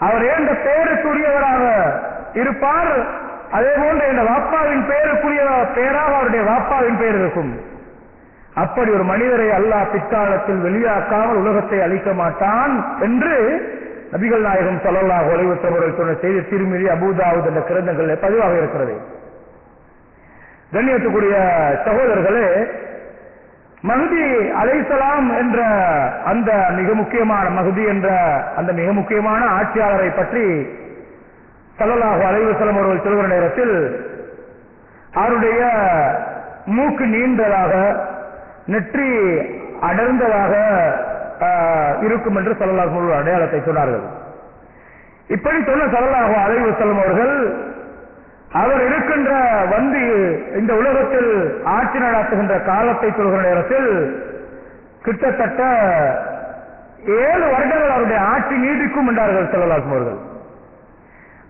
அவர் ஏந்த பெயருக்குரியவராக இருப்பார். அதே போன்று என்ற வாப்பாவின் பெயருக்குரிய பெயராக அவருடைய வாப்பாவின் பெயர் இருக்கும். அப்படி ஒரு மனிதரை அல்லாஹ் பிற்காலத்தில் வெளியாக்காமல் உலகத்தை அழிக்க மாட்டான் என்று நபிகள் நாயகம் ஸல்லல்லாஹு அலைஹி வஸல்லம் அவர்கள் சொன்ன செய்தி திர்மிதி, அபூதாவூத் என்ற கிரந்தங்களில் பதிவாக இருக்கிறது. கண்ணியத்துக்குரிய சகோதரர்களே, மஹ்தி அலைஹிஸ்ஸலாம் என்ற அந்த மிக முக்கியமான மஹ்தி என்ற அந்த மிக முக்கியமான ஆட்சியாளரை பற்றி ஸல்லல்லாஹு அலைஹி வஸல்லம் அவர்கள் சொல்கிற நேரத்தில் அவருடைய மூக்கு நீண்டதாக, நெற்றி அடர்ந்ததாக இருக்கும் என்று ஸல்லல்லாஹு அலைஹி வஸல்லம் அடையாளத்தை சொன்னார்கள். இப்படி சொன்ன ஸல்லல்லாஹு அலைஹி வஸல்லம் அவர்கள் அவர் இருக்கின்ற வந்து இந்த உலகத்தில் ஆட்சி நடத்துகின்ற காலத்தை சொல்கிற நேரத்தில் கிட்டத்தட்ட 7 வருடங்கள் அவருடைய ஆட்சி நீடிக்கும் என்றார்கள் ஸல்லல்லாஹு அலைஹி வஸல்லம்.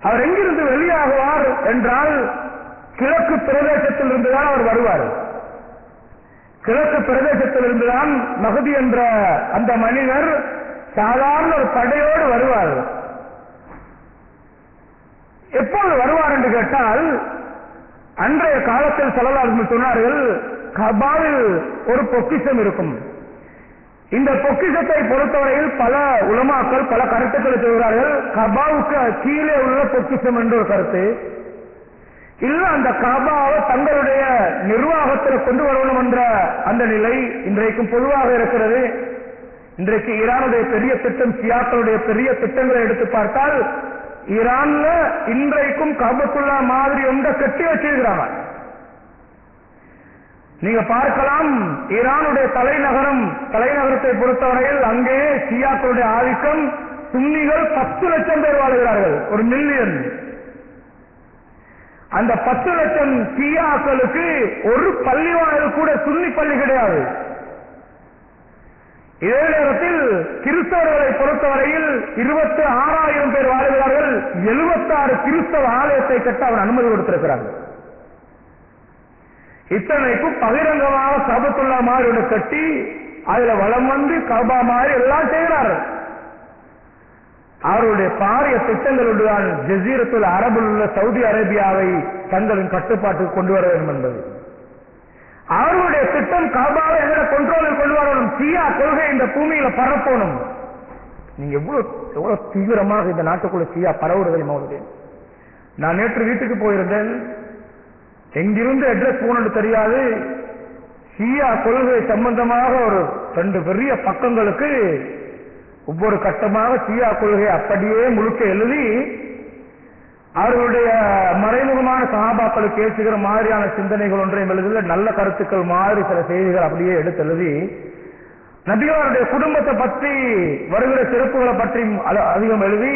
அவர் எங்கிருந்து வெளியாகுவார் என்றால் கிழக்கு பிரதேசத்தில் இருந்துதான் அவர் வருவார். கிழக்கு பிரதேசத்தில் இருந்துதான் மஹ்தி என்ற அந்த மனிதர் சாதாரண ஒரு படையோடு வருவார். எப்போது வருவார் என்று கேட்டால், அன்றைய காலத்தில் ஸல்லல்லாஹு அலைஹி வஸல்லம் சொன்னார்கள், கபாவில் ஒரு பொக்கிஷம் இருக்கும். இந்த பொக்கிஷத்தை பொறுத்தவரையில் பல உலமாக்கள் பல கருத்துக்களை சொல்கிறார்கள். கபாவுக்கு கீழே உள்ள பொக்கிஷம் என்ற ஒரு கருத்து, இல்ல அந்த கபாவை தங்களுடைய நிர்வாகத்தில் கொண்டு வரணும் என்ற அந்த நிலை இன்றைக்கும் பொதுவாக இருக்கிறது. இன்றைக்கு ஈரானுடைய பெரிய திட்டம், ஷியாக்களுடைய பெரிய திட்டங்களை எடுத்து பார்த்தால் ஈரான்ல இன்றைக்கும் கபத்துல்லா மாதிரி ஒன்றை கட்டி வச்சிருக்கிறாங்க. நீங்க பார்க்கலாம், ஈரானுடைய தலைநகரத்தை பொறுத்தவரையில் அங்கே ஷியாக்களுடைய ஆதிக்கம். சுன்னிகள் 10 லட்சம் பேர் வாழ்கிறார்கள், 1 மில்லியன். அந்த 10 லட்சம் ஷியாக்களுக்கு ஒரு பள்ளிவாயில் கூட சுன்னி பள்ளி கிடையாது. இதே நேரத்தில் கிறிஸ்தவர்களை பொறுத்தவரையில் 26,000 பேர் வாழ்கிறார்கள். 76 கிறிஸ்தவ ஆலயத்தை கட்ட அவர் அனுமதி கொடுத்திருக்கிறார்கள். இத்தனைக்கும் பகிரங்கமாக கபத்துல்லா மாதிரி ஒன்று கட்டி அதுல வளம் வந்து கபா மாதிரி எல்லாம் செய்கிறார்கள். அவருடைய பாரிய திட்டங்கள் ஒன்றுதான் ஜசீரத்துல் அரபில் உள்ள சவுதி அரேபியாவை தங்களின் கட்டுப்பாட்டுக்கு கொண்டு வர வேண்டும் என்பது. அவருடைய திட்டம் கபாவை எங்களை கண்ட்ரோலில் கொண்டு வரணும், ஷியா கொள்கை இந்த பூமியில பரப்பணும். நீங்க எவ்வளவு தீவிரமாக இந்த நாட்டுக்குள்ள ஷியா பரவுறதை மௌலவி. நான் நேற்று வீட்டுக்கு போயிருந்தேன், எங்கிருந்து அட்ரஸ் போனது தெரியாது. ஷியா கொள்கை சம்பந்தமாக ஒரு 2 பெரிய பக்கங்களுக்கு ஒவ்வொரு கட்டமாக ஷியா கொள்கை அப்படியே முழுக்க எழுதி அவர்களுடைய மறைமுகமான சஹாபாக்களுக்கு பேசுகிற மாதிரியான சிந்தனைகள் ஒன்றையும் எழுதல, நல்ல கருத்துக்கள் மாதிரி சில செய்திகள் அப்படியே எடுத்து எழுதி நபியாருடைய குடும்பத்தை பற்றி வருகிற சிறப்புகளை பற்றி அதிகம் எழுதி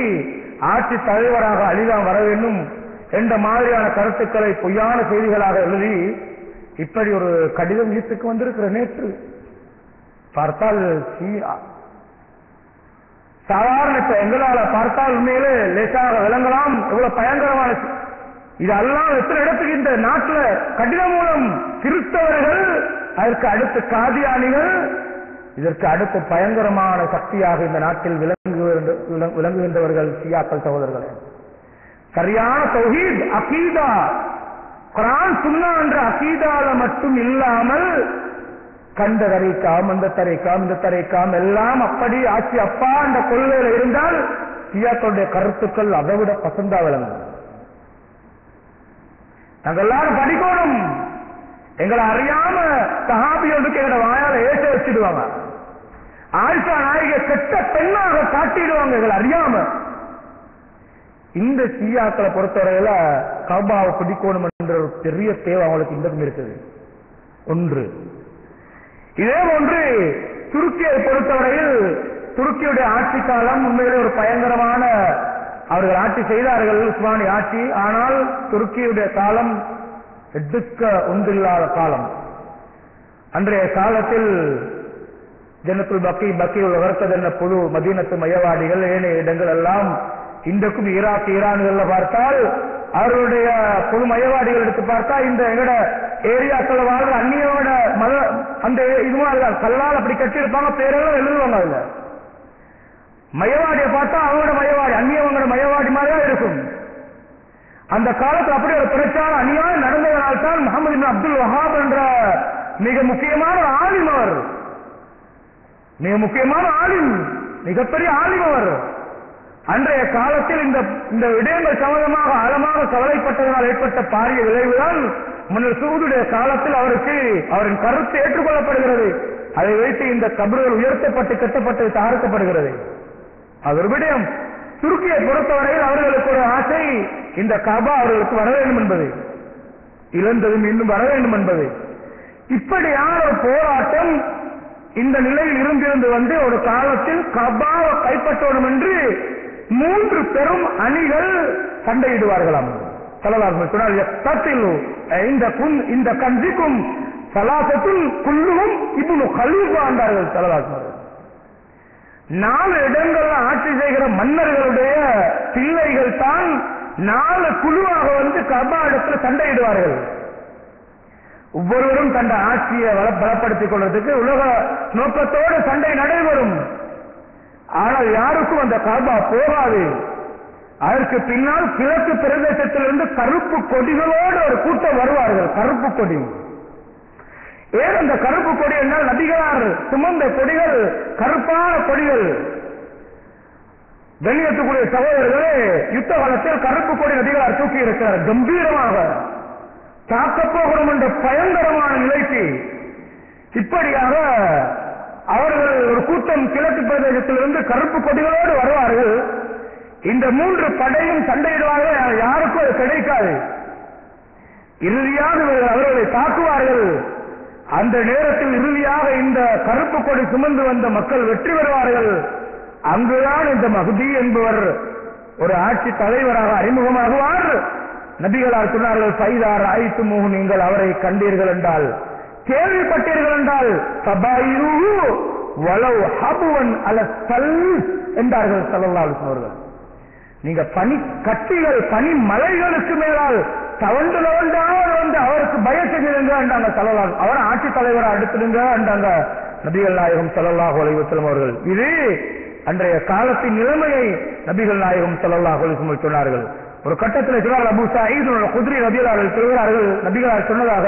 ஆட்சி தலைவராக அலிதான் வர வேண்டும் என்ற மாதிரியான கருத்துக்களை பொய்யான செய்திகளாக எழுதி இப்படி ஒரு கடிதம் வீட்டுக்கு வந்திருக்கிற நேற்று பார்த்தால் சாதாரண எங்களால பார்த்தால் உண்மையிலே லேசாக விளங்கலாம் எவ்வளவு பயங்கரமான. இதெல்லாம் எத்தனை இடத்துக்கு இந்த நாட்டில் கடிதம் மூலம் கிறிஸ்தவர்கள், அதற்கு அடுத்து காதியானிகள், இதற்கு அடுத்து பயங்கரமான சக்தியாக இந்த நாட்டில் விளங்குகின்றவர்கள் ஷியாக்கள் சகோதரர்களே. சரியான தௌஹீத் அகீதா, குர்ஆன் சுன்னா என்ற அகீதால மட்டும் இல்லாமல் கண்ட தரைக்காம் அந்த தரைக்காம் இந்த தரைக்காம் எல்லாம் அப்படி ஆட்சி அப்பா என்ற கொள்கையில இருந்தால் ஷியாக்களுடைய கருத்துக்கள் அதை விட பசந்தா விளங்கும். நாங்கள் எல்லாரும் படிக்கணும். எங்களை அறியாம சஹாபிகளுக்கு எங்களோட வாயால ஏச வச்சிடுவாங்க. ஆயிஷா நாயகி கெட்ட பெண்ணாக காட்டிடுவாங்க எங்களை அறியாம. இந்த ஷியாக்களை பொறுத்தவரையில கபாவை பிடிக்கணும் என்ற ஒரு பெரிய தேவை அவங்களுக்கு இன்றைக்கும் இருக்குது. ஒன்று. இதே போன்று துருக்கியை பொறுத்தவரையில் துருக்கியுடைய ஆட்சி காலம் உண்மையிலே ஒரு பயங்கரமான, அவர்கள் ஆட்சி செய்தார்கள் உஸ்மானி ஆட்சி. ஆனால் துருக்கியுடைய காலம் எடுக்க ஒன்றில்லாத காலம். அன்றைய காலத்தில் ஜன்னத்துல் பக்கியுல் வர்க்கத் என்ற புது மதீனத்து மையவாடிகள் ஏனைய இடங்கள் எல்லாம் இன்றைக்கும் ஈரான்கள் பார்த்தால் அவர்களுடைய பொது மையவாடிகள் எடுத்து பார்த்தா இந்த எங்கட ஏரியாக்கள் வாழ்ற அந்நியோட அந்த இதுவும் கல்லால் அப்படி கட்டியிருப்பாங்க, பேரெல்லாம் எழுதுவாங்க. அதுல மையவாடியை பார்த்தா அவங்களோட மையவாடி, அந்நியவங்களோட அந்த காலத்தில் அப்படி ஒரு பிரச்சாரம் அநியாயம் நடந்ததனால் தான் முகமது பின் அப்துல் வஹாப் என்ற மிக முக்கியமான ஆலிம், அவர் மிக முக்கியமான ஆலிம், மிகப்பெரிய ஆலிம் அவர். அன்றைய காலத்தில் இந்த விடயங்கள் சம்பந்தமாக ஆழமாக கவலைப்பட்டதனால் ஏற்பட்ட பாரிய விளைவுதான் முன்னர் சூதுடைய காலத்தில் அவருக்கு அவரின் கருத்து ஏற்றுக்கொள்ளப்படுகிறது. அதை வைத்து இந்த கபறுகள் உயர்த்தப்பட்டு கட்டப்பட்டு தகர்க்கப்படுகிறது. அவர் விடயம் துருக்கியை பொறுத்தவரையில் அவர்களுக்கு ஒரு ஆசை, இந்த கபா அவர்களுக்கு வர வேண்டும் என்பது, இழந்ததும் இன்னும் வர வேண்டும் என்பது. இப்படியான ஒரு போராட்டம் இந்த நிலையில் இருந்திருந்து வந்து ஒரு காலத்தில் கபாவை கைப்பற்றணும் என்று 3 பெரும் அணிகள் சண்டையிடுவார்களாம். இந்த கஞ்சிக்கும் சலாசத்தும் குல்லுவும் இப்னு கலீஃபா என்றார்கள் ஸல்லல்லாஹு. 4 இடங்கள்ல ஆட்சி செய்கிற மன்னர்களுடைய பிள்ளைகள் தான் 4 குழுவாக வந்து கபா இடத்துல சண்டையிடுவார்கள். ஒவ்வொருவரும் தன் ஆட்சியை பலப்படுத்திக் கொள்வதற்கு உலக நோக்கத்தோடு சண்டை நடைபெறும். ஆனால் யாருக்கும் அந்த கபா போகாது. அதற்கு பின்னால் கிழக்கு பிரதேசத்திலிருந்து கருப்பு கொடிகளோடு ஒரு கூட்டம் வருவார்கள். கருப்பு கொடி, ஏன் அந்த கருப்பு கொடி என்றால் நபிகளார் சுமந்த கொடிகள் கருப்பான கொடிகள். வெளியேற்றக்கூடிய சகோதரர்களே, யுத்த காலத்தில் கருப்பு கொடி நபிகளார் தூக்கி இருக்கிறார். கம்பீரமாக தாக்கப் போகிறோம் என்ற பயங்கரமான நிலைக்கு. இப்படியாக அவர்கள் ஒரு கூட்டம் கிழக்கு பிரதேசத்திலிருந்து கருப்பு கொடிகளோடு வருவார்கள். இந்த 3 படையும் சண்டையிடுவார்கள். யாருக்கும் அது கிடைக்காது. இறுதியாக அவர்களை தாக்குவார்கள். அந்த நேரத்தில் இறுதியாக இந்த கருப்பு கொடி சுமந்து வந்த மக்கள் வெற்றி பெறுவார்கள். அங்குதான் இந்த மஹ்தி என்பவர் ஒரு ஆட்சி தலைவராக அறிமுகமாகுவார். நபிகளார் சொன்னார்கள், ஃபைதார் ஆயித்துமூஹு, நீங்கள் அவரை கண்டீர்கள் என்றால், கேள்விப்பட்டீர்கள் என்றால், ஃபபாயிருஹு வலவ் ஹபுவன் அலஸ்ஸல் என்றார்கள் ஸல்லல்லாஹு அலைஹி வஸல்லம். நீங்க பனி கட்டிகள் பனி மலைகளுக்கு மேலால் தவண்டு வந்து அவருக்கு பயம் செஞ்சிருங்க என்றாங்க ஸல்லல்லாஹு. அவர் ஆட்சி தலைவரை அடுத்துடுங்க என்றாங்க நபிகள் நாயகம் ஸல்லல்லாஹு அலைஹி வஸல்லம் அவர்கள். இது அன்றைய காலத்தின் நிலைமையை நபிகள் நாயகம் ஸல்லல்லாஹு அலைஹி வஸல்லம் சொன்னார்கள். ஒரு கட்டத்தில் சொன்னார்கள், அபூ சயீத் குத்ரி ரலியல்லாஹு அன்ஹு சொல்கிறார்கள், நபிகளார் சொன்னதாக,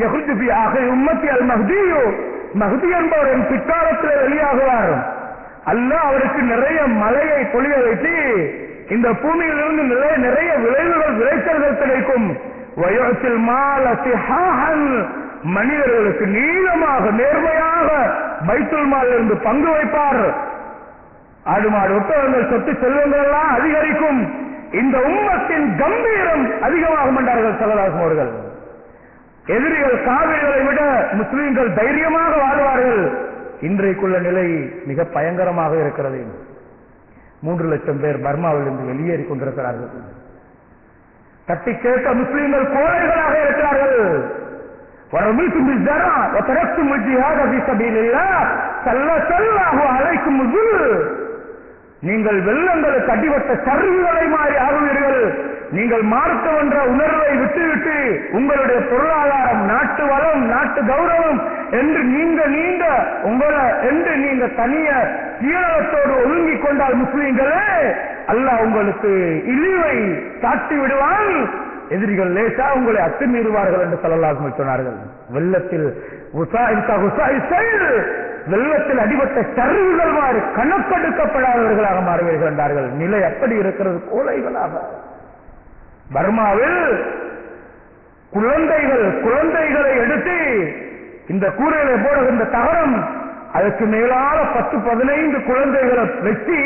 யஹ்ருஜு ஃபீ ஆகிரி உம்மத்தி அல் மஹ்தியு, மஹ்தி என்பவர் என் பிற்காலத்தில் வெளியாகுவார். அல்லாஹ் அவருக்கு நிறைய மழையை பொழிய வைத்து இந்த பூமியிலிருந்து நிறைய விளைச்சல்கள் கிடைக்கும். வயத்தில் மால சிஹாஹன், மனிதர்களுக்கு நீளமாக நேர்மையாக பைத்துல் மால் இருந்து பங்கு வைப்பார். ஆடு மாடு ஒட்டகங்கள் சொத்து செல்வங்கள் எல்லாம் அதிகரிக்கும். இந்த உம்மத்தின் கம்பீரம் அதிகமாகும் என்றார்கள் ஸல்லல்லாஹு அவர்கள். எதிரிகள் காவிரிகளை விட முஸ்லிம்கள் தைரியமாக வாழ்வார்கள். இன்றைக்குள்ள நிலை மிக பயங்கரமாக இருக்கிறது. 3 லட்சம் பேர் பர்மாவிலிருந்து வெளியேறி கொண்டிருக்கிறார்கள். தட்டி கேட்ட முஸ்லிம்கள் கோழைகளாக இருக்கிறார்கள். நீங்கள் வெள்ளங்களுக்கு அடிபட்ட சருகுகளை மாறி ஆகுவீர்கள். நீங்கள் மார்க்கம் என்ற உணர்வை விட்டுவிட்டு உங்களுடைய பொருளாதாரம், நாட்டு வளம், நாட்டு கௌரவம் என்று நீங்க தனிய தீரத்தோடு ஒதுங்கிக் கொண்டால் முஸ்லிம்களே, அல்லாஹ் உங்களுக்கு இழிவை சாட்டி விடுவான். எதிரிகள் லேசா உங்களை அத்துமீறுவார்கள் என்று ஸல்லல்லாஹு சொன்னார்கள். வெள்ளத்தில் அடிபட்ட சருகுகள் மாறி கணக்கெடுக்கப்படாதவர்களாக மாறுவீர்கள் என்றார்கள். நிலை அப்படி இருக்கிறது, கோழைகளாக. பர்மாவில் குழந்தைகளை எடுத்து இந்த கூரையில போடுகின்ற தகரம், அதுக்கு மேலால 10-15 குழந்தைகளை வச்சு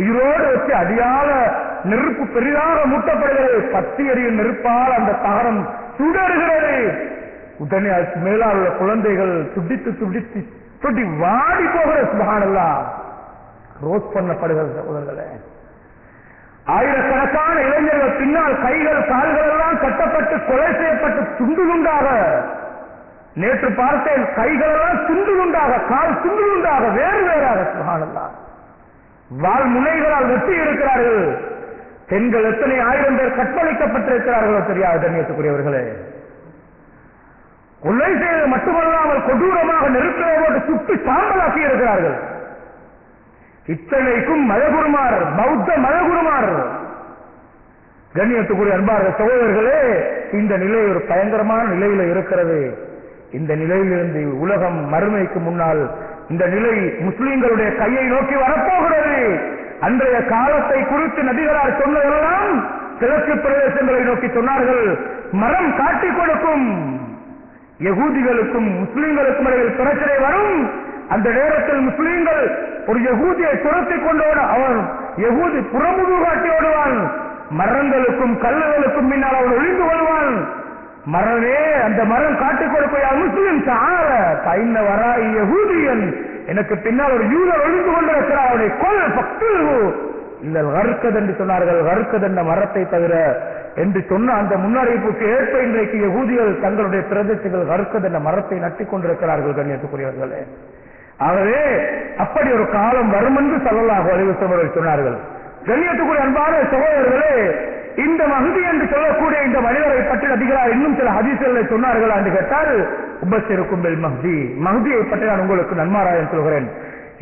உயிரோடு வச்சு அடியால நெருப்பு பெரிதாக மூட்டப்படுகிறது. 10 எரியும் நெருப்பால் அந்த தகரம் சுடறுகிறது. உடனே அதுக்கு மேலால் உள்ள குழந்தைகள் துடி வாடி போகிற சுப்ஹானல்லாஹ் ரோஸ் பண்ணப்படுகிற சகோதரர்களே. ஆயிரக்கணக்கான இளைஞர்கள் பின்னால் கைகள் கால்கள் எல்லாம் கட்டப்பட்டு கொலை செய்யப்பட்டு துண்டு துண்டாக, நேற்று பார்த்தேன், கைகள் எல்லாம் துண்டு துண்டாக, கால் துண்டு துண்டாக, வேறு வேறாக சுப்ஹானல்லாஹ் வால் முனைகளால் வெட்டி இருக்கிறார்கள். பெண்கள் எத்தனை ஆயிரம் பேர் கற்பழிக்கப்பட்டிருக்கிறார்களோ தெரியாது கண்ணியத்துக்குரியவர்களே. கொலை செய்வது மட்டுமல்லாமல் கொடூரமாக நெருப்பிலே போட்டு சுட்டு சாம்பலாக்கி இருக்கிறார்கள். இத்தனைக்கும் மதகுருமார், பௌத்த மதகுருமார் கண்ணியத்துக்குரிய அன்பார்ந்த சகோதரர்களே, இந்த நிலை ஒரு பயங்கரமான நிலையில இருக்கிறது. இந்த நிலையிலிருந்து உலகம் மறுமைக்கு முன்னால் இந்த நிலை முஸ்லிம்களுடைய கையை நோக்கி வரப்போகிறது. அன்றைய காலத்தை குறித்து நபிகளார் சொன்னதெல்லாம் கிழக்கு பிரதேசங்களை நோக்கி சொன்னார்கள். மரம் காட்டிக் கொடுக்கும், யகூதிகளுக்கும் முஸ்லிம்களுக்கும் இடையில் பிரச்சனை வரும். அந்த நேரத்தில் முஸ்லிம்கள் ஒரு யகூதியை துரத்திக் கொண்டோட அவன் யகூதி புறமுது காட்டி ஓடுவான். மரங்களுக்கும் கல்லுகளுக்கும் பின்னால் அவன் ஒளிந்து கொள்வான். மரமே அந்த மரம் காட்டிக் கொடுப்பையா முஸ்லிம் சார பைன்ன வராய் யகூதியன், எனக்கு பின்னால் ஒரு யூதர் ஒளிந்து கொண்டிருக்கிறார், அவனை கொல் பக்து இல்லை வறுக்கது என்று சொன்னார்கள். வறுக்கது என்ற மரத்தை தவிர என்று சொன்ன அந்த முன்னறிவிப்புக்கு ஏற்ப இன்றைக்கு யகூதிகள் தங்களுடைய பிரதேசங்கள் வறுக்கது என்ற மரத்தை நட்டிக் கொண்டிருக்கிறார்கள். கண்ணியத்துக்குரியவர்களே, ஆகவே அப்படி ஒரு காலம் வரும் என்று ஸல்லல்லாஹு அலைஹி வஸல்லம் சொன்னார்கள். கண்ணியத்துக்குரிய அன்பான சகோதரர்களே, இந்த மஹ்தி என்று சொல்லக்கூடிய இந்த மனிதரை பற்றி நபிகளார் இன்னும் சில ஹதீஸ்களை சொன்னார்கள் என்று கேட்டால், உபஷிருக்கும் பில் மஹ்தி, மஹ்தியை பற்றி நான் உங்களுக்கு நன்மாராயம் சொல்கிறேன்.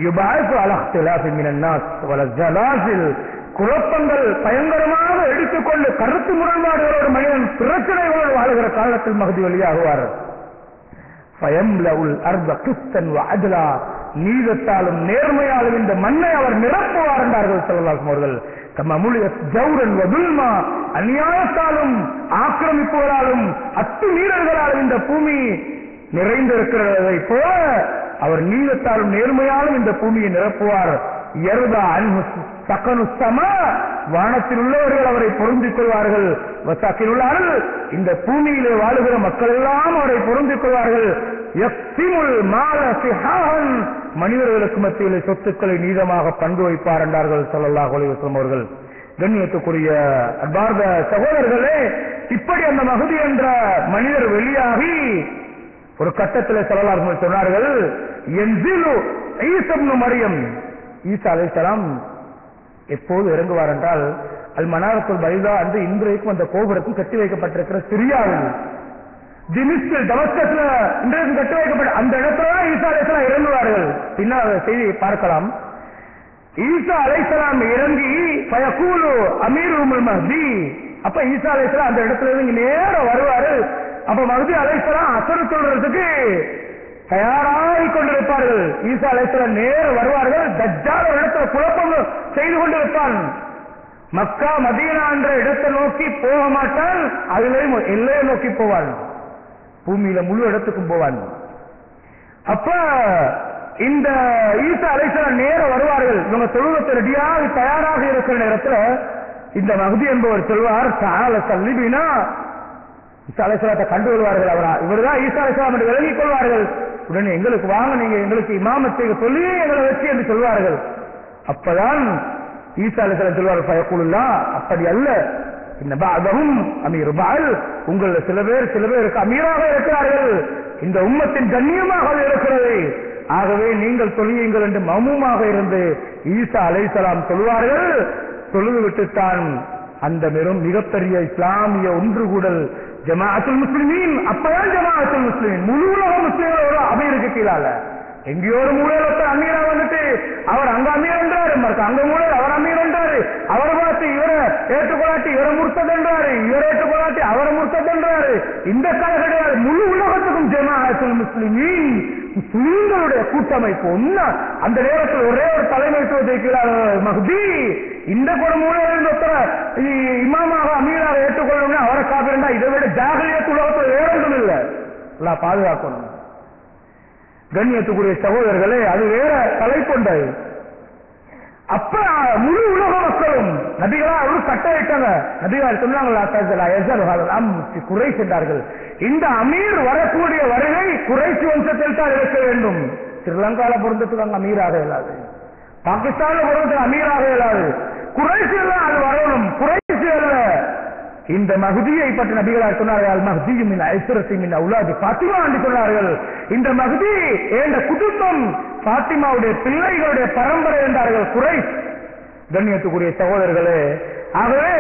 யுபஅஸு அலா இக்திலாஃபி மினன் நாஸ் வல ஜலாஸில், குழப்பங்கள் பயங்கரமாக எடுத்துக்கொண்டு கருத்து முரண்பாடுகளோடு மனிதன் பிரச்சனைகளோடு வாழுகிற காலத்தில் மஹ்தி வெளியாகுவார். ஃபயம்லஉல் அர்த கிஸ்தன் வ அத்லா, நீதத்தாலும் நேர்மையாலும் இந்த மண்ணை அவர் நிரப்புவார் என்றார்கள் ஸல்லல்லாஹு அலைஹி அவர்கள். கமமுலியத் ஜௌரன் வ துல்மா, அநியாயத்தாலும் ஆக்கிரமிப்புகளாலும் அத்துமீறல்களாலும் இந்த பூமி நிறைந்திருக்கிறதை போல அவர் நீதத்தாலும் நேர்மையாலும் இந்த பூமியை நிரப்புவார். யர்தா அன்ஹு சகனு ஸமா, வானத்தில் உள்ளவர்கள் அவரை பொருந்திக் கொள்வார்கள். வஸாக்கினுல் அர்ள், இந்த பூமியிலே வாழுகிற மக்கள் எல்லாம் அவரை பொருந்திக் கொள்வார்கள். யக்ஸிமுல் மால சிஹான், மனிதர்களுக்கு மத்தியிலே சொத்துக்களை நீதமாக பங்கு வைப்பார் என்றார்கள் ஸல்லல்லாஹு அலைஹி வஸல்லம் அவர்கள். கண்ணியத்துக்குரிய அன்பார்ந்த சகோதரர்களே, இப்படி அந்த மஹ்தி என்ற மனிதர் வெளியாகி ஒரு கட்டத்தில் ஸல்லல்லாஹு அலைஹி வஸல்லம் சொன்னார்கள், யன்சிலு ஈஸா இப்னு மரியம், ஈசா அலைஹிஸ்ஸலாம் எப்போது இறங்குவார் என்றால், அல் மனாரத்துல் பைதா என்று இன்றைக்கும் அந்த கோபுரத்தில் கட்டி வைக்கப்பட்டிருக்கிற சிரியாவில் திமிஸ்கில் டமஸ்கஸ்ல இன்றைக்கும் கட்டி வைக்கப்பட்ட அந்த இடத்துல ஈசா அலைஹிஸ்ஸலாம் இறங்குவார்கள். பின்னால் செய்தியை பார்க்கலாம். ஈசா அலைஹிஸ்ஸலாம் இறங்கி ஃபயகூலு அமீருல் மஹ்தி, அப்ப ஈசா அலைஹிஸ்ஸலாம் அந்த இடத்துல இருந்து நேரா வருவாரு. அப்ப மஹ்தி அலைஹிஸ்ஸலாம் அஸ்ர் சொல்றதுக்கு தயாராகி கொண்டிருப்பார்கள். ஈசா அலைஹிஸ்ஸலாம் நேர வருவார்கள். தஜ்ஜால் ஒரு இடத்துல குழப்பம் செய்து கொண்டிருப்பான். மக்கா மதீனா என்ற இடத்தை நோக்கி போக மாட்டான், அதிலேயும் எல்லையை நோக்கி போவான், பூமியில முழு இடத்துக்கும் போவான். அப்ப இந்த ஈசா அலைஹிஸ்ஸலாம் நேர வருவார்கள். இவங்க தொழுவத்தை ரெடியாக தயாராக இருக்கிற நேரத்தில் இந்த மஹ்தி என்பவர் சொல்வார், தஆல ஸல்லிபினா, ஈசா அலைஹிஸ்ஸலாத்தை கண்டு கொள்வார்கள். அவரா இவர்தான் ஈசா அலைஹிஸ்ஸலாம் என்று விளங்கிக் கொள்வார்கள். உடனே எங்களுக்கு வாங்க, நீங்க எங்களுக்கு இமாமத் செய்ய சொல்லி எங்களை வச்சு என்று சொல்வார்கள். அப்பதான் ஈசா அலைஹிஸ்ஸலாம் சொல்வார்கள், ஃபயகூலுல்லா, அப்படி அல்ல, இன்ன பஅதஹும் அமீர் பஅல், உங்கள சில பேருக்கு அமீராக இருக்கிறார்கள், இந்த உம்மத்தின் கண்ணியமாக இருக்கிறது, ஆகவே நீங்கள் தொழுயுங்கள் என்று மௌனமாக இருந்து ஈசா அலைஹிஸ்ஸலாம் சொல்வார்கள். தொழுது விட்டுத்தான் அந்த மிகப்பெரிய இஸ்லாமிய ஒன்று கூடல் ஜமாஅத்துல் முஸ்லிமீன், அப்பதான் ஜமாஅத்துல் முஸ்லிமீன் முழு உலக முஸ்லிம்களோட அமீருக்கு கீழால. எங்கேயோ ஒரு மூலையில் ஒருத்தர் அமீரா வந்துட்டு அவர் அங்க அமீர் என்றாரு, அங்க மூலையில் அவர் அமீர் என்றாரு, அவரை பார்த்து இவரை ஏற்றுக்கொள்ளாட்டி இவரை முர்த்தத் என்றாரு, இவரை ஏற்றுக்கொள்ளாட்டி அவரை முர்த்தத் என்றாரு. இந்த கதை கிடையாது. முழு உலகத்துக்கும் ஜமாஅத்துல் முஸ்லிமீன், முஸ்லிம்களுடைய கூட்டமைப்பு ஒன்னா. அந்த நேரத்தில் ஒரே ஒரு தலைமைத்துவத்தை கீழான மஹ்தி இந்த ஒரு மூலையில் ஒருத்தர இமாமாக அமீராக ஏற்றுக்கொள்ளணும், அவரை காப்பிரண்டா, இதை விட ஜாகிலியத் உலகத்தில் வேற ஒன்றும் இல்லை. எல்லாம் பாதுகாக்கணும். கண்ணியத்துக்குரிய சகோதரர்களே, அது வேற தலை கொண்டது. அப்ப முழு உலக மக்களும் நபிகளா அவரு கட்டளையிட்டாங்க. நபிகள் சொன்னாங்களா, குறைஷ் என்றார்கள். இந்த அமீர் வரக்கூடிய வருகை குறைஷ் வம்சத்தில் தான் இருக்க வேண்டும். ஸ்ரீலங்கால பொருந்தத்துக்கு அங்க அமீராக இயலாது, பாகிஸ்தான்ல பொருந்தத்துக்கு அமீராக இயலாது, குறைஷ் எல்லாம் அது வரணும். குறைஷ் அல்ல. இந்த மஹ்தியை பற்றி நபிகளார் சொன்னார்கள், மஹ்தி மின் ஐஸ்ரத்தி மின் அவுலாதி ஃபாத்திமா என்று சொன்னார்கள். இந்த மஹ்தி என்ற குடும்பம் ஃபாத்திமாவுடைய பிள்ளைகளுடைய பரம்பரை என்றார்கள் குறைஷ். கண்ணியத்துக்குரிய சகோதரர்களே, ஆகவே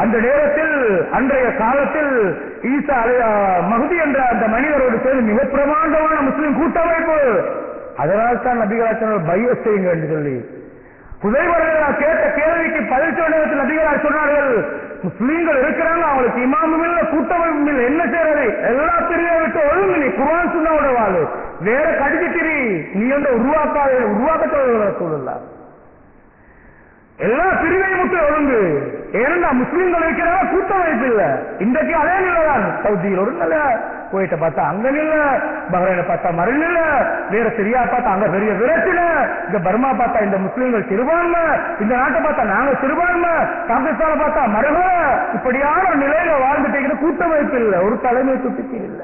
அந்த நேரத்தில் அன்றைய காலத்தில் ஈசா மஹ்தி என்ற அந்த மனிதரோடு சேர்ந்து மிக பிரமாண்டமான முஸ்லிம் கூட்டமைப்பு. அதனால் தான் நபிகளார் சொன்னார்கள், பைஅத் செய்யுங்க என்று சொல்லி. ஹுதைபா கேட்ட கேள்விக்கு பதில் சொன்ன நேரத்தில் நபிகளார் சொன்னார்கள், முஸ்லீம்கள் இருக்கிறாங்க, அவங்களுக்கு இமாமும் இல்ல, கூட்டமைப்பும் இல்ல, என்ன செய்யறது? எல்லா பிரிவை விட்டு ஒழுங்கு, நீ குர்ஆன் சுன்னாவோட வாழு, வேற கடிச்சிட்டிரி, நீ வந்து உருவாக்க சூழல்ல எல்லா பிரிவையும் விட்டு ஒழுங்கு. ஏன்னா முஸ்லீம்கள் இருக்கிறாங்க, கூட்டமைப்பு இல்ல. இன்றைக்கு அதே நிலைதான். சவுதியில் ஒரு நிலை, குவைத்தை பார்த்தா அங்க நில, பஹ்ரைனை பார்த்தா மறுநில, வேற சிரியா பார்த்தா அங்க பெரிய விரட்டில, இந்த பர்மா பார்த்தா இந்த முஸ்லீம்கள் சிறுபான்மை, இந்த நாட்டை பார்த்தா நாங்க சிறுபான்மை, பாகிஸ்தானை பார்த்தா மறுக, இப்படியான ஒரு நிலையில வாழ்ந்துட்டு கூட்டமைப்பு இல்ல, ஒரு தலைமை துட்டுக்கு இல்ல.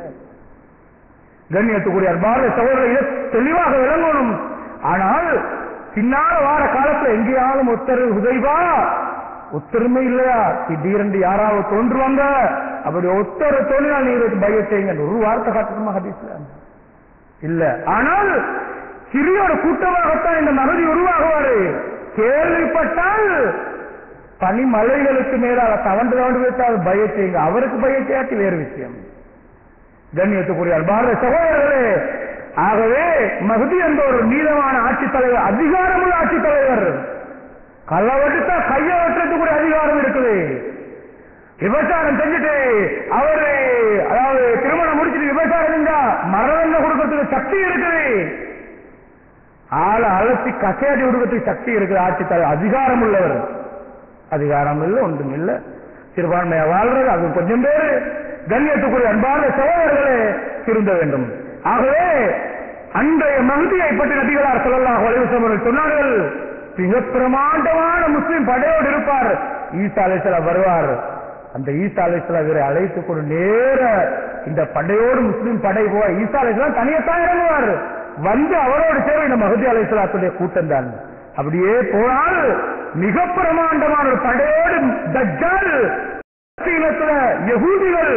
கண்ணியத்துக்குரிய அன்பார்ந்த சகோதரர்களை தெளிவாக விளங்கணும். ஆனால் பின்னால வார காலத்துல எங்கேயாலும் ஹுதைபா ஒத்தருமை இல்லையா? திடீரென்று யாராவது தோன்றுவாங்க, அப்படி ஒத்தரை தோன்றினால் நீங்க பய செய்யுங்க, ஒரு வார்த்தை காட்டணுமா ஹதீஸ்ல இல்ல. ஆனால் சிறிய ஒரு கூட்டமாகத்தான் இந்த மகதி உருவாகுவாரு. கேள்விப்பட்டால் பனிமலைகளுக்கு மேலாக தவண்டு வைத்தால் பய செய்யுங்க, அவருக்கு பய செய்யாட்டி வேறு விஷயம். கண்ணியத்துக்குரிய அன்பார்ந்த சகோதரர்களே, ஆகவே மஹ்தி என்ற ஒரு நீதமான ஆட்சித் தலைவர், அதிகாரமுள்ள ஆட்சித் தலைவர், கள்ளவெடுத்தா கைய வெட்டுறதுக்கு கூட அதிகாரம் இருக்குது. விபச்சாரம் செஞ்சுட்டு அவரு, அதாவது திருமணம் முடிச்சுட்டு விபச்சாரம் செஞ்சா மரணம் கொடுக்கறதுக்கு சக்தி இருக்குது, ஆளை அலசி கசையாடி கொடுக்கறதுக்கு சக்தி இருக்குது. ஆட்சித் தலைவர் அதிகாரம் உள்ளவர். அதிகாரம் இல்லை, ஒன்றும் இல்லை, சிறுபான்மையா வாழ்றது அது கொஞ்சம் பேரு. கண்ணியத்துக்குரிய அன்பார்ந்த சகோதரர்களே, திருந்த வேண்டும். ஆகவே அன்றைய மஹ்தியை பற்றி நபிகளார் ஸல்லல்லாஹு அலைஹி வஸல்லம் சொன்னார்கள், மிக பிரமாண்டமான முஸ்லிம் படையோடு இருப்பார், ஈசா அலைஹிஸ்ஸலாம் வருவார். அந்த ஈசா அலைஹிஸ்ஸலாம் இவரை அழைத்துக் கொண்டு நேர இந்த படையோடு முஸ்லிம் படை போய் ஈசா அலைஹிஸ்ஸலாம் தனியத்தான் இறங்குவார். வந்து அவரோடு சேர்ந்து இந்த மஹ்தி அலைஹிஸ்ஸலாத்துடைய கூட்டம் தான். அப்படியே போனால் மிக பிரமாண்டமான ஒரு படையோடு தஜ்ஜால், யகூதிகள்,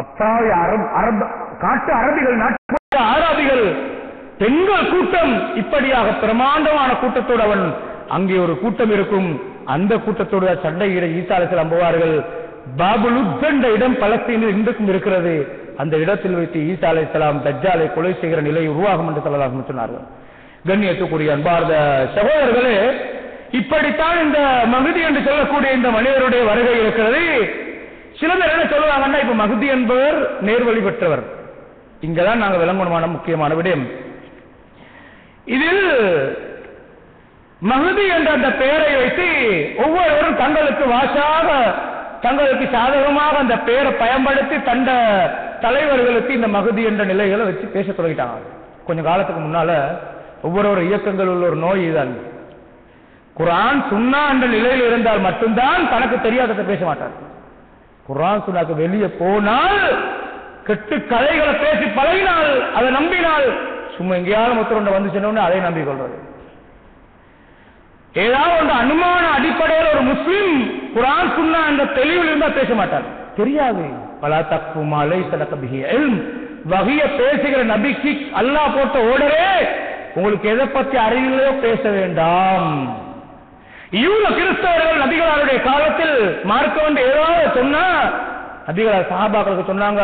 அப்பாவி காட்டு அரபிகள், நாட்டு ஆராபிகள், பெண்கள் கூட்டம், இப்படியாக பிரமாண்டமான கூட்டத்தோடு அவன் அங்கே ஒரு கூட்டம் இருக்கும். அந்த கூட்டத்தோடு சண்டையிட ஈசா அலைஹிஸ்ஸலாம் போவார்கள். பாபுல் உத் என்ற இடம் பலஸ்தீனில் இன்றைக்கும் இருக்கிறது. அந்த இடத்தில் வைத்து ஈசா அலைஹிஸ்ஸலாம் தஜ்ஜாலை கொலை செய்கிற நிலை உருவாகும் என்று ஸல்லல்லாஹு அலைஹி வஸல்லம் சொன்னார்கள். கண்ணியத்துக்குரிய அன்பார்ந்த சகோதரர்களே, இப்படித்தான் இந்த மஹ்தி என்று சொல்லக்கூடிய இந்த மனிதருடைய வருகை இருக்கிறது. சில பேர் என்ன சொல்லுவாங்கன்னா, இப்ப மஹ்தி என்பவர் நேர்வழி பெற்றவர். இங்கதான் நாங்கள் விளங்கணுமான முக்கியமான விடயம். இதில் மஹ்தி என்ற அந்த பெயரை வைத்து ஒவ்வொருவரும் தங்களுக்கு வாசாக, தங்களுக்கு சாதகமாக அந்த பெயரை பயன்படுத்தி தந்த தலைவர்களுக்கு இந்த மஹ்தி என்ற நிலைகளை வச்சு பேச தொடங்கிட்டாங்க. கொஞ்ச காலத்துக்கு முன்னால ஒவ்வொரு இயக்கங்கள் உள்ள ஒரு நோய் இதுதான். குர்ஆன் சுன்னா என்ற நிலையில் இருந்தால் மட்டும்தான் தனக்கு தெரியாததை பேச மாட்டார். குர்ஆன் சுன்னாக்கு வெளியே போனால், கெட்டு கதைகளை பேசி பழகினால், அதை நம்பினால், சும்மா எங்கேயாவது ஒருத்தர் வந்து சொன்னோன்னு அதை நம்பிக்கொள்றது. ஏதாவது ஒன்று அனுமான அடிப்படையில் ஒரு முஸ்லிம் குர்ஆன் சுன்னா என்ற தெளிவில் இருந்தால் பேச மாட்டார். தெரியாது. பலா தக்ஃபு மா லைஸ லக பிஹி இல்ம், வஹிய பேசுகிற நபிக்கு அல்லாஹ் போட்ட ஓடரே, உங்களுக்கு எதை பத்தி அறிவில்லையோ பேச வேண்டாம். யூத கிறிஸ்தவர்கள் நபிகளாருடைய காலத்தில் மார்க்க வந்து ஏதாவது சொன்னா நபிகளார் சஹாபாக்களுக்கு சொன்னாங்க,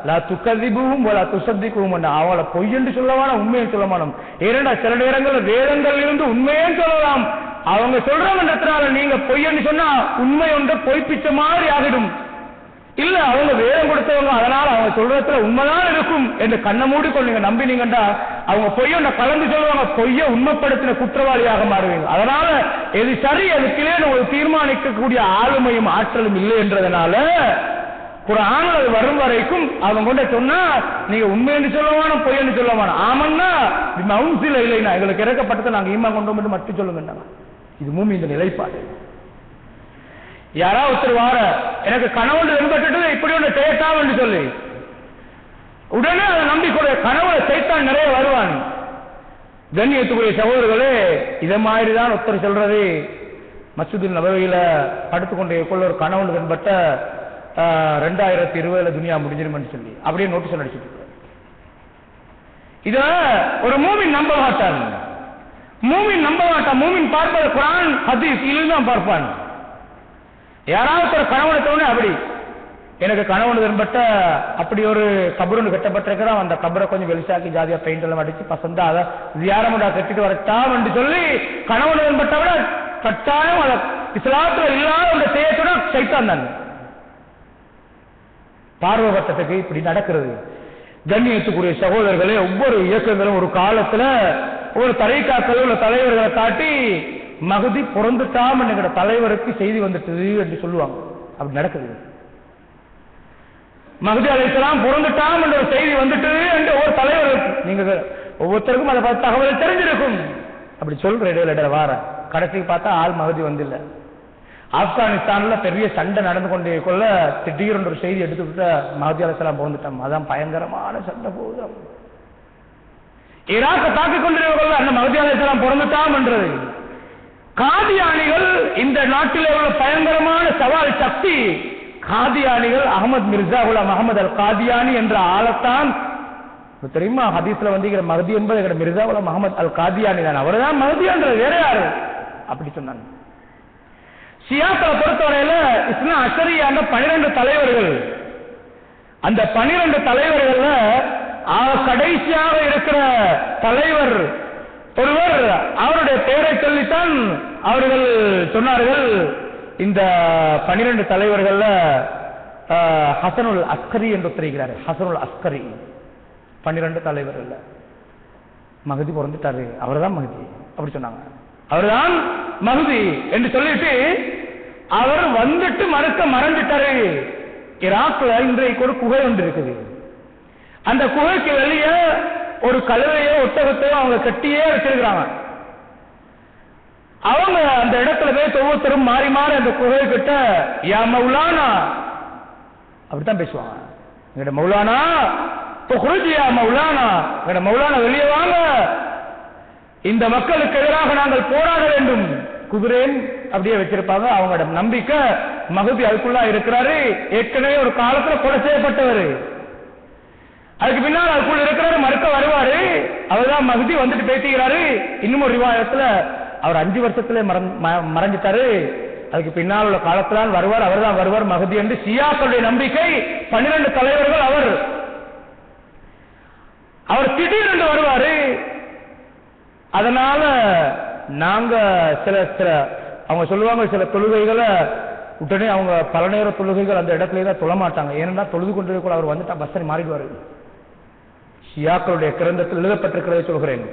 லா துகதிபுஹும் வலா துஸத்திகுஹும், அவளை பொய் என்று சொல்லவான உண்மையை சொல்லமானோம். ஏனென்றா சில நேரங்களில் வேதங்கள் இருந்து உண்மையே சொல்லலாம். அவங்க சொல்றாங்கன்றதுனால நீங்க பொய் என்று சொன்னா உண்மை ஒன்று பொய்ப்பிச்ச மாதிரி ஆகிடும். இல்ல அவங்க வேதம் கொடுத்தவங்க, அதனால அவங்க சொல்றதுல உண்மைதான் இருக்கும் என்று கண்ணை மூடிக்கொண்டு நீங்க நம்பினீங்கண்டா அவங்க பொய்ய கலந்து சொல்லுவாங்க, பொய்ய உண்மைப்படுத்தின குற்றவாளியாக மாறுவீங்க. அதனால எது சரி எது கிளேன்னு ஒரு தீர்மானிக்கக்கூடிய ஆளுமையும் ஆற்றலும் இல்லை என்றதுனால குர்ஆன் அது வரும் வரைக்கும் அவங்க கொண்ட சொன்னா நீங்க உண்மைன்னு சொல்லவான பொய்ன்னு சொல்லவான, ஆமன்னா மவுன்சில இல்லைன்னா எங்களுக்கு இறக்கப்பட்டதை நாங்க ஈமா கொண்டோம் மட்டும் சொல்லுங்க. இது மூமி இந்த நிலைப்பாடு. யாராவது ஒருத்தர் வார எனக்கு கனவுல தென்பட்டு இப்படி ஒன்று செய்யட்டாம் என்று சொல்லி உடனே அதை நம்பிக்கொள்ள கனவுல சைத்தான் நிறைய வருவான். கண்ணியத்துக்குரிய சகோதரர்களே, இதை மாதிரிதான் ஒருத்தர் சொல்றது, மஸ்ஜிதுல் நபவியில படுத்துக்கொண்டே ஒரு கனவுல தென்பட்ட 2020 துனியா முடிஞ்சிருமென்னு சொல்லி அப்படியே நோட்டீஸ் அடிச்சுட்டு இத ஒரு மூமின் நம்ப மாட்டான். மூமின் நம்ப மாட்டான். மூமின் பார்ப்பது குர்ஆன் ஹதீஸ் இல்தான் பார்ப்பான். யாராவது ஒரு கணவனை தோணு, அப்படி எனக்கு கணவன் தென்பட்ட அப்படி ஒரு கபருன்னு கட்டப்பட்டிருக்கிறான், அந்த கபரை கொஞ்சம் வெளிசாக்கி ஜாதியா பெயிண்ட் எல்லாம் அடிச்சு பசந்தா அதை ஜியாரமுடா கட்டிட்டு வரட்டாம் என்று சொல்லி கணவன் தென்பட்ட விட கட்டாயம் அதை இஸ்லாத்துல இல்லாத ஒரு செய்யத்தோட சைத்தான் தான். பார்வகட்டத்துக்கு இப்படி நடக்கிறது. கண்ணியத்துக்குரிய சகோதரர்களே, ஒவ்வொரு இயக்கங்களும் ஒரு காலத்துல ஒரு தரைக்காக்கள் உள்ள தலைவர்களை காட்டி மகதி பிறந்துட்டாம் என்கிற தலைவருக்கு செய்தி வந்துட்டது என்று சொல்லுவாங்க. அப்படி நடக்குது. மகதி அலைஹிஸ்ஸலாம் பிறந்துட்டாம் என்ற ஒரு செய்தி வந்துட்டது என்று ஒரு தலைவருக்கு, நீங்க ஒவ்வொருத்தருக்கும் அதை தகவல் தெரிஞ்சிருக்கும். அப்படி சொல்ற இடையில வார கடைசிக்கு பார்த்தா ஆள் மகதி வந்தில்ல. ஆப்கானிஸ்தான்ல பெரிய சண்டை நடந்து கொண்டே கொள்ள திடீர்னு ஒரு செய்தி எடுத்துக்கிட்ட மஹதி அலைஹிஸ்ஸலாம் பிறந்துட்டான். அதான் பயங்கரமான சண்டை போகுது. ஈராக்க தாக்கிக் கொண்டிருக்கொள்ள அந்த மஹதி அலைஹிஸ்ஸலாம் பிறந்துட்டான் என்றது. காதியானிகள் இந்த நாட்டிலே உள்ள பயங்கரமான சவால் சக்தி. காதியானிகள் அகமது மிர்சா குலாம் அகமது அல் காதியானி என்ற ஆளத்தான் தெரியுமா? ஹதீஸ்ல வந்து மஹதி என்பது மிர்சா குலாம் அகமது அல் காதியானி தான். அவர் தான் மஹதி என்றது, வேற யாரு? அப்படி சொன்னாங்க. ஷியாக்களை பொறுத்தவரையில இஸ்னா அஷரியான 12 தலைவர்கள். அந்த 12 தலைவர்கள்ல கடைசியாக இருக்கிற தலைவர் ஒருவர், அவருடைய பெயரை சொல்லித்தான் அவர்கள் சொன்னார்கள். இந்த 12 தலைவர்கள்ல ஹசனுல் அஸ்கரி என்று தெரிகிறார். ஹசனுல் அஸ்கரி 12 தலைவர்கள் மஹதி பிறந்துட்டாரு, அவர்தான் மஹதி அப்படி சொன்னாங்க. அவர்தான் மஹதி என்று சொல்லிட்டு அவர் வந்துட்டு மறந்துட்டாரு. ஈராக்ல இன்றைக்கு ஒரு குகை ஒன்று இருக்குது. அந்த குகைக்கு வெளியே ஒரு கழுதையோ ஒட்டகத்தையோ அவங்க கட்டியே வச்சிருக்கிறாங்க. அவங்க அந்த இடத்துல போய் ஒவ்வொருத்தரும் மாறி மாறி அந்த குகை கிட்ட யா மௌலானா அப்படித்தான் பேசுவாங்க. எங்கட மௌலானா துஹ்ருஜியா மௌலானா, எங்கட மௌலானா வெளியே வாங்க, இந்த மக்களுக்கு எதிராக நாங்கள் போராட வேண்டும். குதிரேன் அப்படியே வச்சிருப்பாங்க. அவங்களோட நம்பிக்கை மஹதி அதுக்குள்ளா இருக்கிறாரு. ஏற்கனவே ஒரு காலத்துல கொலை செய்யப்பட்டவர். அதுக்கு பின்னால் அதுக்குள்ள இருக்கிறாரு, மறுக்க வருவாரு. அவர்தான் மஹதி வந்துட்டு பேசிக்கிறாரு. இன்னும் ஒரு ரிவாயத்துல அவர் 5 வருஷத்துல மறைஞ்சிட்டாரு. அதுக்கு பின்னால் உள்ள காலத்தில்தான் வருவார், அவர் தான் வருவார் மஹதி என்று ஷியாக்களுடைய நம்பிக்கை. 12 தலைவர்கள் அவர் திடீரென்று வருவாரு. அதனால நாங்க சில அவங்க சொல்லுவாங்க, சில தொழுகைகளை உடனே அவங்க பல நேர தொழுகைகள் அந்த இடத்துல தான் தொழ மாட்டாங்க. ஏன்னா தொழுது கொண்டிருக்க அவர் வந்துட்டா பஸ்ஸை மாறிடுவாரு. ஷியாக்களுடைய கிரந்தத்தில் எழுதப்பட்டிருக்கிறதை சொல்கிறேன்.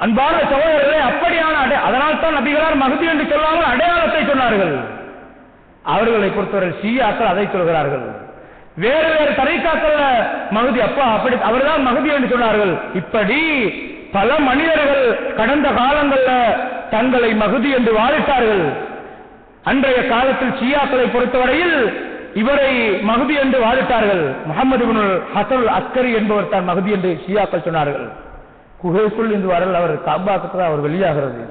அன்பான சகோதரர்களே, அப்படியான அதனால் தான் நபிகளார் மஹதி என்று சொல்லாமல் அடையாளத்தை சொன்னார்கள். அவர்களை பொறுத்தவரை ஷியாக்கள் அதை சொல்கிறார்கள். வேறு வேறு தரீக்காக்கள் மஹதி அப்படி அவர்தான் மஹதி என்று சொன்னார்கள். இப்படி பல மனிதர்கள் கடந்த காலங்களில் தங்களை மஹதி என்று வாதிட்டார்கள். அன்றைய காலத்தில் ஷியாக்களை பொறுத்தவரையில் இவரை மஹதி என்று வாதிட்டார்கள். முஹம்மது இப்னு ஹசனுல் அஸ்கரி என்பவர் தான் மஹதி என்று ஷியாக்கள் சொன்னார்கள். குகைக்குள் இருந்து வரல் அவர் காபாக்கு அவர் வெளியாகிறது.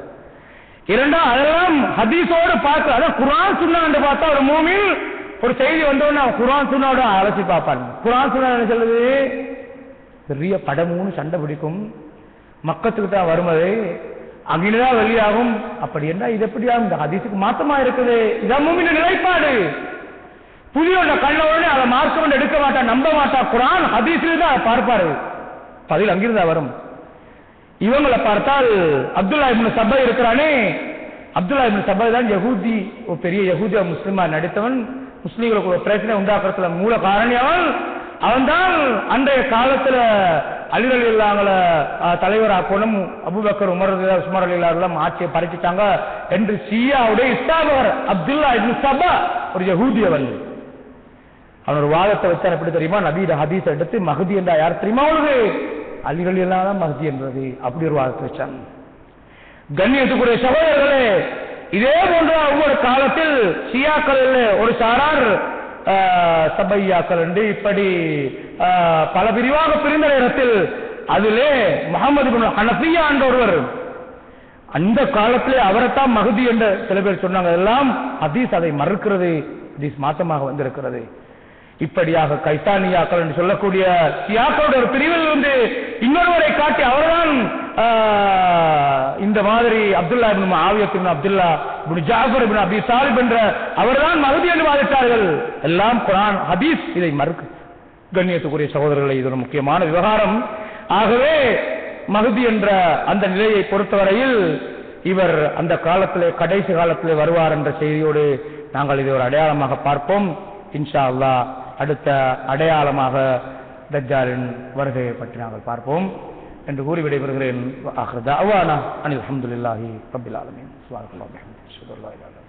இரண்டாம் அதெல்லாம் ஹதீஸோடு பார்க்க, அதான் குர்ஆன் சுன்னா என்று பார்த்தா ஒரு மூமின் ஒரு செய்தி வந்தோன்னு குர்ஆன் சுன்னாவோட அலசி பார்ப்பாங்க. குர்ஆன் சுன்னா என்ன சொல்லுது? பெரிய படமுன்னு சண்டை பிடிக்கும், மக்கத்துக்கு தான் வருமது, அங்கிதான் வெளியாகும். அப்படி என்ன இது எப்படியா இந்த ஹதீஸுக்கு மாற்றமா இருக்குது? இதான் மூமின் நிலைப்பாடு. புதிய கண்ணோட அதை மார்க்கம் எடுக்க மாட்டா, நம்ப மாட்டா. குர்ஆன் ஹதீஸில் தான் பார்ப்பாரு, பதில் அங்கிருந்தா வரும். இவங்களை பார்த்தால் அப்துல்லா இப்னு சபை இருக்கிறானே, அப்துல்லா இப்னு சபை தான் யகூதி, ஒரு பெரிய யகூதியா முஸ்லிமா நடித்தவன். முஸ்லீம்களுக்கு ஒரு பிரச்சனை உண்டாக்குறதுல மூல காரணி அவன் தான். அன்றைய காலத்துல அலி ரலியல்லாஹு தலைவராக்கணும், அபூபக்கர் உமர் உஸ்மான் ரலியல்லாஹு ஆட்சியை பறிச்சுட்டாங்க என்று ஷியாவுடைய இஸ்தாபகர் அப்துல்லா இப்னு சபா ஒரு யகூதி. அவன் ஒரு வாதத்தை வச்சான். எப்படி தெரியுமா? நபீட ஹதீஸ் எடுத்து மஹதி என்றா யார் தெரியுமா? அவனுக்கு அலி ரலியல்லாஹு தான் மஹதி என்றது. அப்படி ஒரு வாதத்தை வச்சான். கண்ணியத்துக்குரிய சகோதரர்களே, இதே போன்ற ஒவ்வொரு காலத்தில் ஷியாக்கள் ஒரு சாரார் சபையாக்கள் என்று இப்படி பல பிரிவாக பிரிந்த நேரத்தில் அதிலே முஹம்மது இப்னு ஹனஃபியா என்ற ஒருவர், அந்த காலத்திலே அவரைத்தான் மஹதி என்று சில பேர் சொன்னாங்க. எல்லாம் ஹதீஸ் அதை மறுக்கிறது, ஹதீஸ் மாற்றமாக வந்திருக்கிறது. இப்படியாக கைசானியாக்கள் என்று சொல்லக்கூடிய ஷியாக்களுடைய ஒரு பிரிவில் இருந்து இன்னொருவரை காட்டி அவர்தான் இந்த மாதிரி அப்துல்லா இப்னு முஆவியா இப்னு அப்துல்லா இப்னு ஜாஃபர் இப்னு அபி தாலிப் என்ற அவர்தான் மஹதி என்று வாதிட்டார்கள். எல்லாம் குர்ஆன் ஹதீஸ் இதை மறுக்கு. கண்ணியத்துக்குரிய சகோதரர்களை, இது ஒரு முக்கியமான விவகாரம். ஆகவே மஹதி என்ற அந்த நிலையை பொறுத்தவரையில் இவர் அந்த காலத்திலே கடைசி காலத்திலே வருவார் என்ற செய்தியோடு நாங்கள் இதை ஒரு அடையாளமாக பார்ப்போம். இன்ஷா அல்லாஹ் அடுத்த அடையாளமாக தஜ்ஜாலின் வருகையை பற்றி நாங்கள் பார்ப்போம் என்று கூறி விடைபெறுகிறேன். ஆகிற தஅவானா அனில் ஹம்துலில்லாஹி ரப்பில் ஆலமீன். சுப்ஹானல்லாஹி வ பிஹம்திஹி அஷ்ஹது அல்லா இலாஹா இல்லல்லாஹ்.